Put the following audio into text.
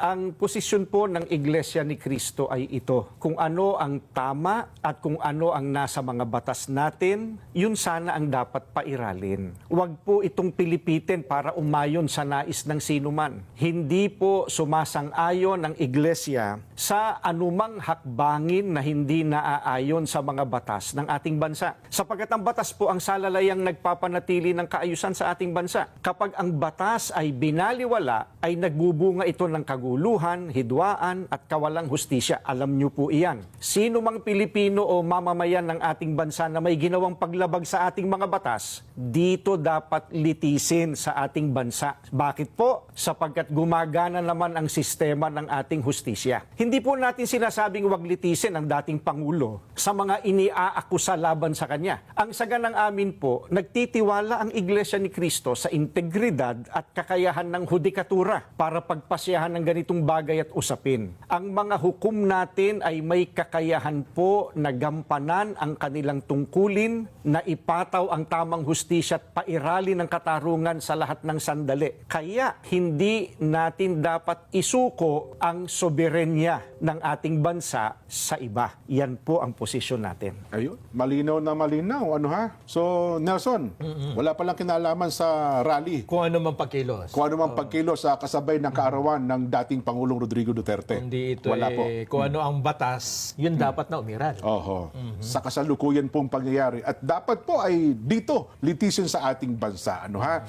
Ang posisyon po ng Iglesia ni Cristo ay ito. Kung ano ang tama at kung ano ang nasa mga batas natin, yun sana ang dapat pairalin. Huwag po itong pilipitin para umayon sa nais ng sinuman. Hindi po sumasang-ayon ang Iglesia sa anumang hakbangin na hindi naaayon sa mga batas ng ating bansa. Sapagkat ang batas po ang salalayang nagpapanatili ng kaayusan sa ating bansa. Kapag ang batas ay binaliwala, ay nagbubunga ito ng kaguluhan, hidwaan at kawalang hustisya. Alam niyo po iyan. Sino mang Pilipino o mamamayan ng ating bansa na may ginawang paglabag sa ating mga batas, dito dapat litisin sa ating bansa. Bakit po? Sapagkat gumagana naman ang sistema ng ating hustisya. Hindi po natin sinasabing wag litisin ang dating Pangulo sa mga iniaakusa laban sa kanya. Ang saganang amin po, nagtitiwala ang Iglesia ni Cristo sa integridad at kakayahan ng hudikatura para pagpasyahan ng ganitong bagay at usapin. Ang mga hukom natin ay may kakayahan po na gampanan ang kanilang tungkulin, na ipataw ang tamang hustisya at pairali ng katarungan sa lahat ng sandali. Kaya hindi natin dapat isuko ang soberenya ng ating bansa sa iba. Yan po ang posisyon natin. Ayun, malinaw na malinaw. Ano ha? So, Nelson, wala palang kinalaman sa rally. Kung ano man pagkilos. Kung ano mang pagkilos sa kasabay ng kaarawan ng dating Pangulong Rodrigo Duterte. Hindi ito Wala po. kung ano ang batas, yun dapat na umiral. Oho. Sa kasalukuyan pong pangyayari. At dapat po ay dito, litisin sa ating bansa. Ano ha?